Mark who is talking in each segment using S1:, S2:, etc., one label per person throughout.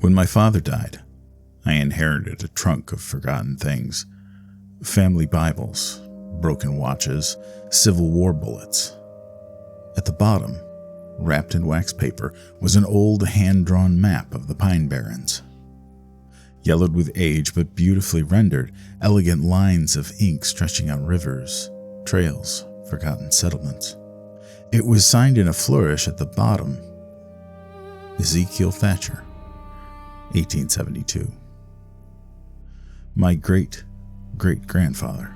S1: When my father died, I inherited a trunk of forgotten things. Family Bibles, broken watches, Civil War bullets. At the bottom, wrapped in wax paper, was an old hand-drawn map of the Pine Barrens. Yellowed with age but beautifully rendered, elegant lines of ink stretching out rivers, trails, forgotten settlements. It was signed in a flourish at the bottom, Ezekiel Thatcher, 1872. My great-great-grandfather.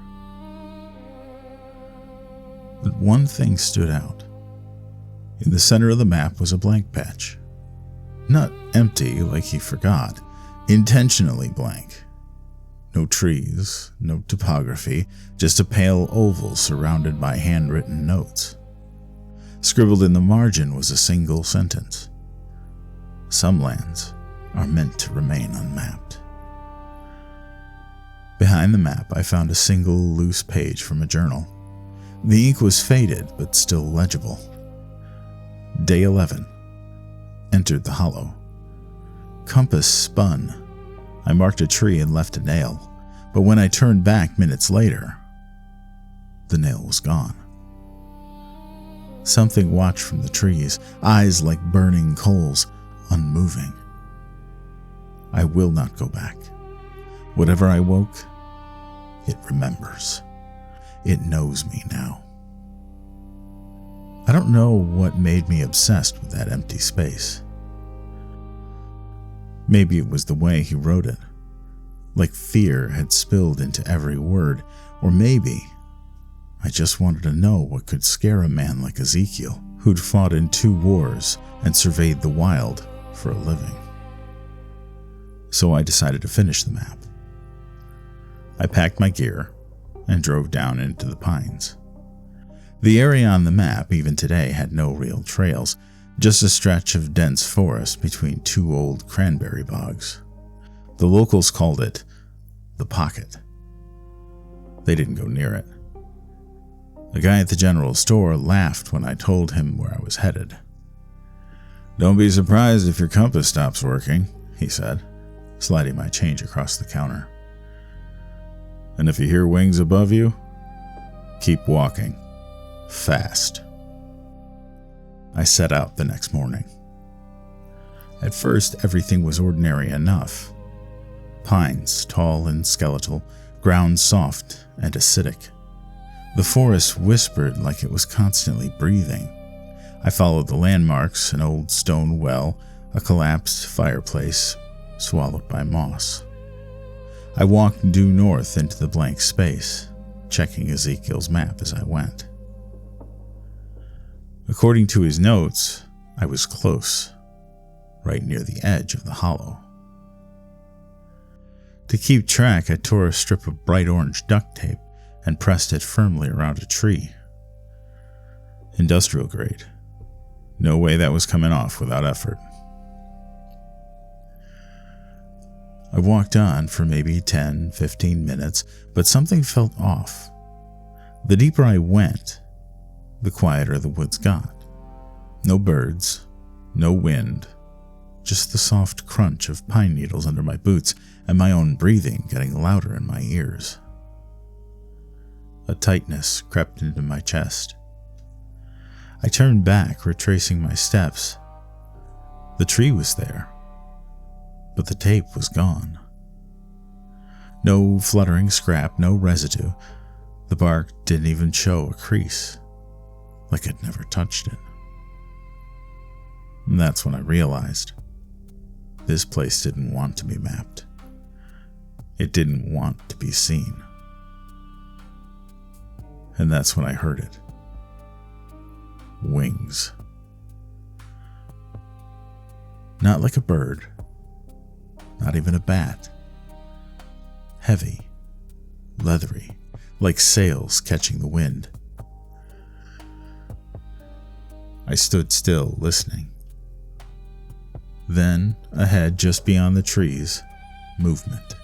S1: But one thing stood out. In the center of the map was a blank patch. Not empty like he forgot, intentionally blank. No trees, no topography, just a pale oval surrounded by handwritten notes. Scribbled in the margin was a single sentence. Some lands are meant to remain unmapped. Behind the map, I found a single loose page from a journal. The ink was faded, but still legible. Day 11. Entered the hollow. Compass spun. I marked a tree and left a nail, but when I turned back minutes later, the nail was gone. Something watched from the trees, eyes like burning coals, unmoving. I will not go back. Whatever I woke, it remembers. It knows me now. I don't know what made me obsessed with that empty space. Maybe it was the way he wrote it, like fear had spilled into every word, or maybe I just wanted to know what could scare a man like Ezekiel, who'd fought in 2 wars and surveyed the wild for a living. So I decided to finish the map. I packed my gear and drove down into the pines. The area on the map, even today, had no real trails, just a stretch of dense forest between 2 old cranberry bogs. The locals called it the Pocket. They didn't go near it. The guy at the general store laughed when I told him where I was headed. "Don't be surprised if your compass stops working," he said, sliding my change across the counter. "And if you hear wings above you, keep walking. Fast." I set out the next morning. At first, everything was ordinary enough. Pines, tall and skeletal, ground soft and acidic. The forest whispered like it was constantly breathing. I followed the landmarks, an old stone well, a collapsed fireplace, swallowed by moss. I walked due north into the blank space, checking Ezekiel's map as I went. According to his notes, I was close, right near the edge of the hollow. To keep track, I tore a strip of bright orange duct tape and pressed it firmly around a tree. Industrial grade. No way that was coming off without effort. I walked on for maybe 10-15 minutes, but something felt off. The deeper I went, the quieter the woods got. No birds, no wind, just the soft crunch of pine needles under my boots and my own breathing getting louder in my ears. A tightness crept into my chest. I turned back, retracing my steps. The tree was there, but the tape was gone. No fluttering scrap, no residue. The bark didn't even show a crease, like I'd never touched it. And that's when I realized this place didn't want to be mapped. It didn't want to be seen. And that's when I heard it. Wings. Not like a bird, not even a bat. Heavy, leathery, like sails catching the wind. I stood still, listening. Then, ahead, just beyond the trees, movement.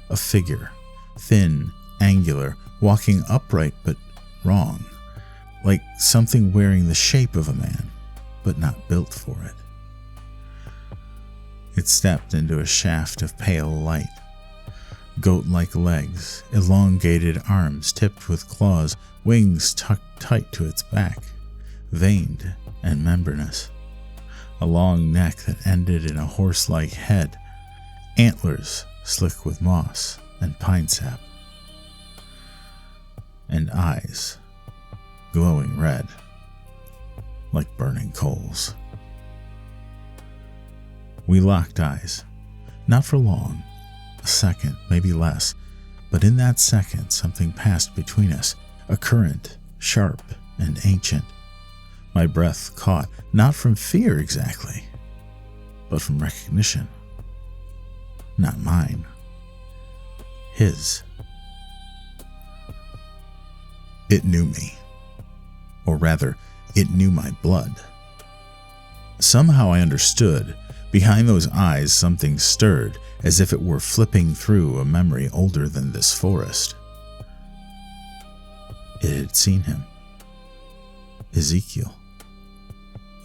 S1: A figure, thin, angular, walking upright but wrong, like something wearing the shape of a man, but not built for it. It stepped into a shaft of pale light. Goat-like legs, elongated arms tipped with claws, wings tucked tight to its back, veined and membranous. A long neck that ended in a horse-like head, antlers slick with moss and pine sap, and eyes glowing red like burning coals. We locked eyes, not for long, a second, maybe less, but in that second something passed between us, a current, sharp and ancient. My breath caught, not from fear exactly, but from recognition. Not mine. His. It knew me. Or rather, it knew my blood. Somehow I understood. Behind those eyes something stirred, as if it were flipping through a memory older than this forest. It had seen him. Ezekiel.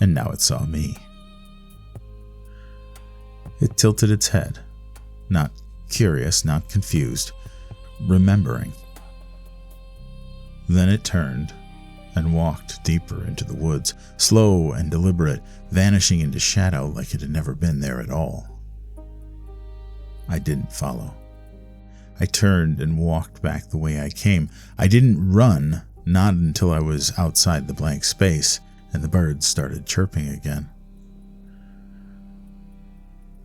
S1: And now it saw me. It tilted its head, not curious, not confused, remembering. Then it turned and walked deeper into the woods, slow and deliberate, vanishing into shadow like it had never been there at all. I didn't follow. I turned and walked back the way I came. I didn't run, not until I was outside the blank space and the birds started chirping again.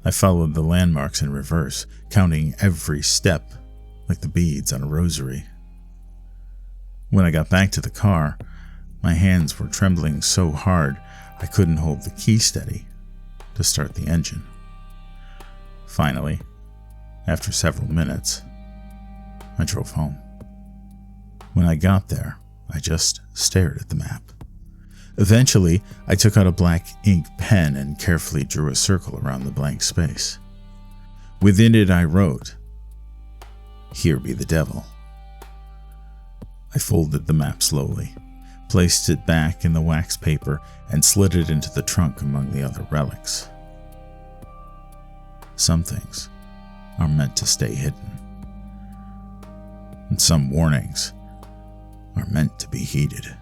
S1: I followed the landmarks in reverse, counting every step like the beads on a rosary. When I got back to the car, my hands were trembling so hard I couldn't hold the key steady to start the engine. Finally, after several minutes, I drove home. When I got there, I just stared at the map. Eventually, I took out a black ink pen and carefully drew a circle around the blank space. Within it I wrote, "Here be the devil." I folded the map slowly, placed it back in the wax paper, and slid it into the trunk among the other relics. Some things are meant to stay hidden, and some warnings are meant to be heeded.